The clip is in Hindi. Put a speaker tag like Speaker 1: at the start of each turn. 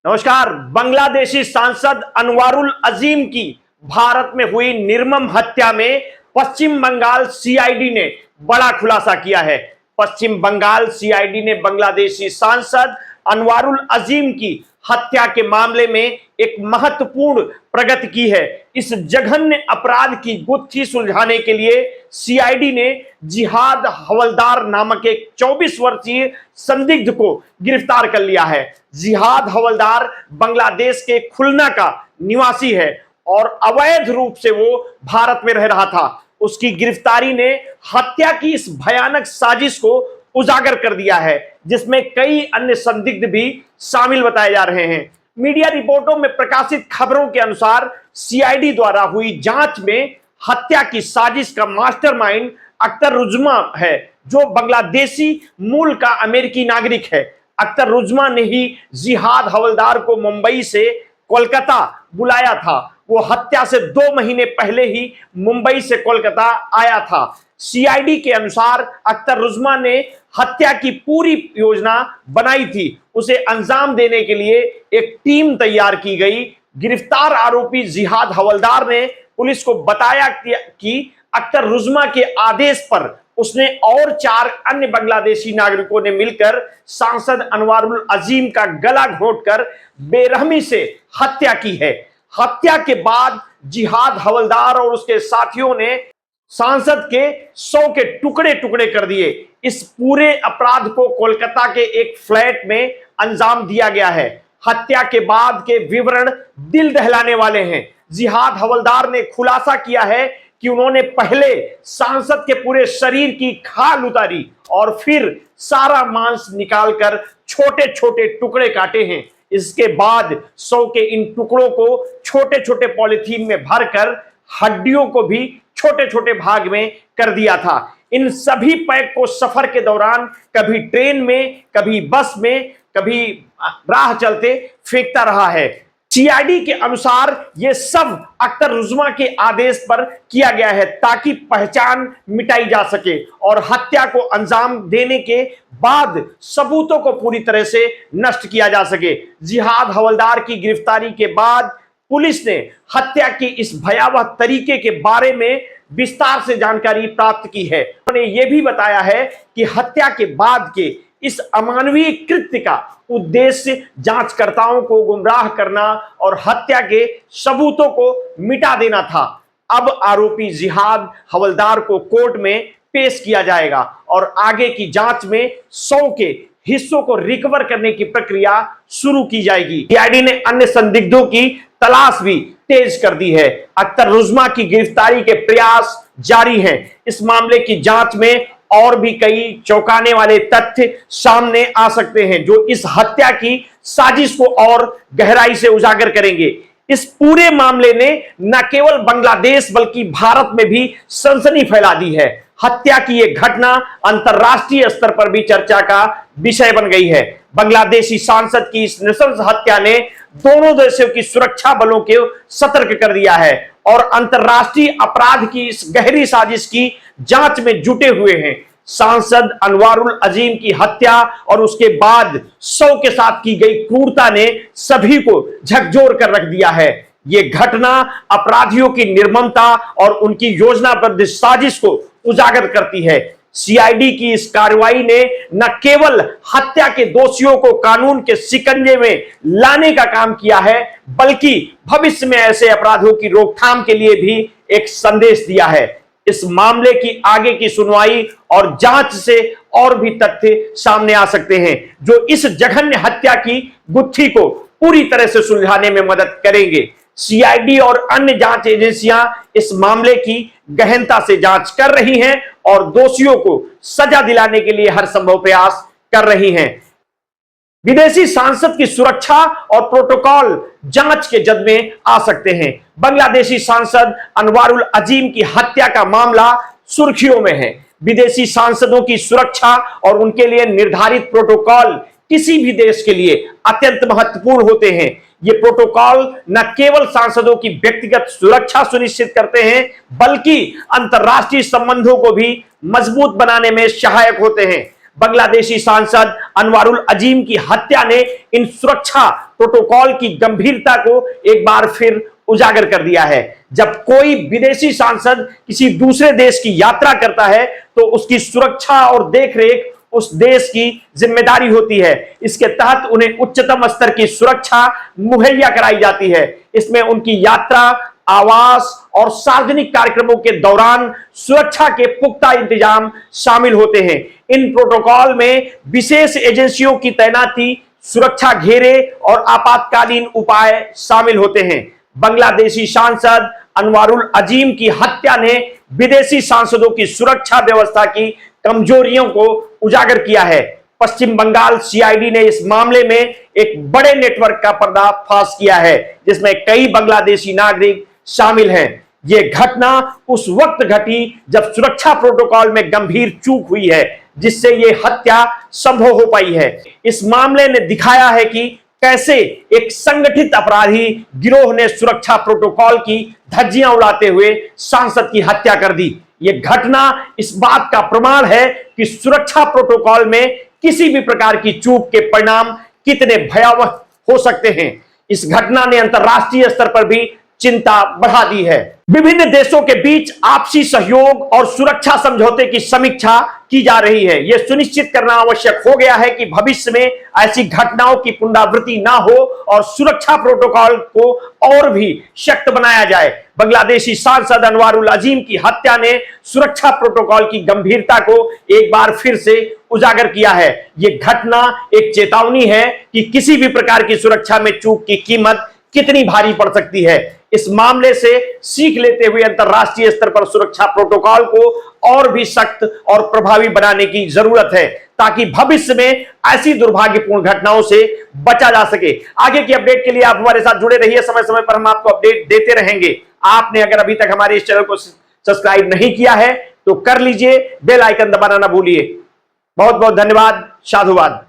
Speaker 1: नमस्कार। बांग्लादेशी सांसद अनवारुल अजीम की भारत में हुई निर्मम हत्या में पश्चिम बंगाल सीआईडी ने बड़ा खुलासा किया है। पश्चिम बंगाल सीआईडी ने बांग्लादेशी सांसद अनवारुल अजीम की हत्या के मामले में एक महत्वपूर्ण प्रगति की है। इस जघन्य अपराध की गुत्थी सुलझाने के लिए सीआईडी ने जिहाद हवलदार नामक एक 24 वर्षीय संदिग्ध को गिरफ्तार कर लिया है। जिहाद हवलदार बांग्लादेश के खुलना का निवासी है और अवैध रूप से वो भारत में रह रहा था। उसकी गिरफ्तारी ने हत्या की इस भयानक साजिश को उजागर कर दिया है, जिसमें कई अन्य संदिग्ध भी शामिल बताए जा रहे हैं। मीडिया रिपोर्टों में प्रकाशित खबरों के अनुसार सीआईडी द्वारा हुई जांच में हत्या की साजिश का मास्टरमाइंड अख्तर रुजमा है, जो बांग्लादेशी मूल का अमेरिकी नागरिक है। अख्तर रुजमा ने ही जिहाद हवलदार को मुंबई से कोलकाता बुलाया था। वो हत्या से 2 महीने पहले ही मुंबई से कोलकाता आया था। सीआईडी के अनुसार अख्तर रुजमा ने हत्या की पूरी योजना बनाई थी। उसे अंजाम देने के लिए एक टीम तैयार की गई। गिरफ्तार आरोपी जिहाद हवलदार ने पुलिस को बताया कि अख्तर रुजमा के आदेश पर उसने और 4 अन्य बांग्लादेशी नागरिकों ने मिलकर सांसद अनवारुल अजीम का गला घोंटकर बेरहमी से हत्या की है। हत्या के बाद जिहाद हवलदार और उसके साथियों ने सांसद के 100 के टुकड़े टुकड़े कर दिए। इस पूरे अपराध को कोलकाता के एक फ्लैट में अंजाम दिया गया है। हत्या के बाद के विवरण दिल दहलाने वाले हैं। जिहाद हवलदार ने खुलासा किया है कि उन्होंने पहले सांसद के पूरे शरीर की खाल उतारी और फिर सारा मांस निकालकर छोटे छोटे टुकड़े काटे हैं। इसके बाद 100 के इन टुकड़ों को छोटे छोटे पॉलिथीन में भरकर हड्डियों को भी छोटे छोटे भाग में कर दिया था। इन सभी पैक को सफर के दौरान कभी ट्रेन में, कभी बस में, कभी राह चलते फेंकता रहा है। सीआईडी के अनुसार यह सब अख्तर रुजमा के आदेश पर किया गया है ताकि पहचान मिटाई जा सके और हत्या को अंजाम देने के बाद सबूतों को पूरी तरह से नष्ट किया जा सके। जिहाद हवलदार की गिरफ्तारी के बाद पुलिस ने हत्या की इस भयावह तरीके के बारे में विस्तार से जानकारी प्राप्त की है। उन्होंने यह भी बताया है कि हत्या के बाद के इस अमानवीय कृत्य का उद्देश्य जांचकर्ताओं को गुमराह करना और हत्या के सबूतों को मिटा देना था। अब आरोपी जिहाद हवलदार को कोर्ट में पेश किया जाएगा और आगे की जांच में 100 के हिस्सों को रिकवर करने की प्रक्रिया शुरू की जाएगी। सीआईडी ने अन्य संदिग्धों की तलाश भी तेज कर दी है। अख्तर रुजमा की गिरफ्तारी के प्रयास जारी हैं। इस मामले की जांच में और भी कई चौंकाने वाले तथ्य सामने आ सकते हैं, जो इस हत्या की साजिश को और गहराई से उजागर करेंगे। इस पूरे मामले ने न केवल बांग्लादेश बल्कि भारत में भी सनसनी फैला दी है। हत्या की यह घटना अंतर्राष्ट्रीय स्तर पर भी चर्चा का विषय बन गई है। बांग्लादेशी सांसद की इस नृशंस हत्या ने दोनों देशों की सुरक्षा बलों को सतर्क कर दिया है और अंतर्राष्ट्रीय अपराध की इस गहरी साजिश की जांच में जुटे हुए हैं। सांसद अनवारुल अजीम की हत्या और उसके बाद 100 के साथ की गई क्रूरता ने सभी को झकझोर कर रख दिया है। यह घटना अपराधियों की निर्ममता और उनकी योजनाबद्ध साजिश को उजागर करती है। सीआईडी की इस कार्रवाई ने न केवल हत्या के दोषियों को कानून के शिकंजे में लाने का काम किया है, बल्कि भविष्य में ऐसे अपराधों की रोकथाम के लिए भी एक संदेश दिया है। इस मामले की आगे की सुनवाई और जांच से और भी तथ्य सामने आ सकते हैं, जो इस जघन्य हत्या की गुत्थी को पूरी तरह से सुलझाने में मदद करेंगे। सीआईडी और अन्य जांच एजेंसियां इस मामले की गहनता से जांच कर रही हैं और दोषियों को सजा दिलाने के लिए हर संभव प्रयास कर रही हैं। विदेशी सांसद की सुरक्षा और प्रोटोकॉल जांच के जद में आ सकते हैं। बांग्लादेशी सांसद अनवारुल अजीम की हत्या का मामला सुर्खियों में है। विदेशी सांसदों की सुरक्षा और उनके लिए निर्धारित प्रोटोकॉल किसी भी देश के लिए अत्यंत महत्वपूर्ण होते हैं। ये प्रोटोकॉल न केवल सांसदों की व्यक्तिगत सुरक्षा सुनिश्चित करते हैं, बल्कि अंतर्राष्ट्रीय संबंधों को भी मजबूत बनाने में सहायक होते हैं। बांग्लादेशी सांसद अनवारुल अजीम की हत्या ने इन सुरक्षा प्रोटोकॉल की गंभीरता को एक बार फिर उजागर कर दिया है। जब कोई विदेशी सांसद किसी दूसरे देश की यात्रा करता है तो उसकी सुरक्षा और देखरेख उस देश की जिम्मेदारी होती है। इसके तहत उन्हें उच्चतम स्तर की सुरक्षा मुहैया कराई जाती है। इसमें उनकी यात्रा, आवास और सार्वजनिक कार्यक्रमों के दौरान सुरक्षा के पुख्ता इंतजाम शामिल होते हैं। इन प्रोटोकॉल में विशेष एजेंसियों की तैनाती, सुरक्षा घेरे और आपातकालीन उपाय शामिल होते हैं। बांग्लादेशी सांसद अनवारुल अजीम की हत्या ने विदेशी सांसदों की सुरक्षा व्यवस्था की कमजोरियों को उजागर किया है। पश्चिम बंगाल सीआईडी ने इस मामले में एक बड़े नेटवर्क का पर्दाफाश किया है, जिसमें कई बांग्लादेशी नागरिक शामिल हैं। यह घटना उस वक्त घटी जब सुरक्षा प्रोटोकॉल में गंभीर चूक हुई है, जिससे यह हत्या संभव हो पाई है। इस मामले ने दिखाया है कि कैसे एक संगठित अपराधी गिरोह ने सुरक्षा प्रोटोकॉल की धज्जियां उड़ाते हुए सांसद की हत्या कर दी। यह घटना इस बात का प्रमाण है कि सुरक्षा प्रोटोकॉल में किसी भी प्रकार की चूक के परिणाम कितने भयावह हो सकते हैं। इस घटना ने अंतर्राष्ट्रीय स्तर पर भी चिंता बढ़ा दी है। विभिन्न देशों के बीच आपसी सहयोग और सुरक्षा समझौते की समीक्षा की जा रही है। यह सुनिश्चित करना आवश्यक हो गया है कि भविष्य में ऐसी घटनाओं की पुनरावृत्ति ना हो और सुरक्षा प्रोटोकॉल को और भी सख्त बनाया जाए। बांग्लादेशी सांसद अनवारुल अजीम की हत्या ने सुरक्षा प्रोटोकॉल की गंभीरता को एक बार फिर से उजागर किया है। यह घटना एक चेतावनी है कि किसी भी प्रकार की सुरक्षा में चूक की कीमत कितनी भारी पड़ सकती है। इस मामले से सीख लेते हुए अंतर्राष्ट्रीय स्तर पर सुरक्षा प्रोटोकॉल को और भी सख्त और प्रभावी बनाने की जरूरत है, ताकि भविष्य में ऐसी दुर्भाग्यपूर्ण घटनाओं से बचा जा सके। आगे की अपडेट के लिए आप हमारे साथ जुड़े रहिए। समय समय पर हम आपको अपडेट देते रहेंगे। आपने अगर अभी तक हमारे इस चैनल को सब्सक्राइब नहीं किया है तो कर लीजिए, बेल आइकन दबाना ना भूलिए। बहुत बहुत धन्यवाद। साधुवाद।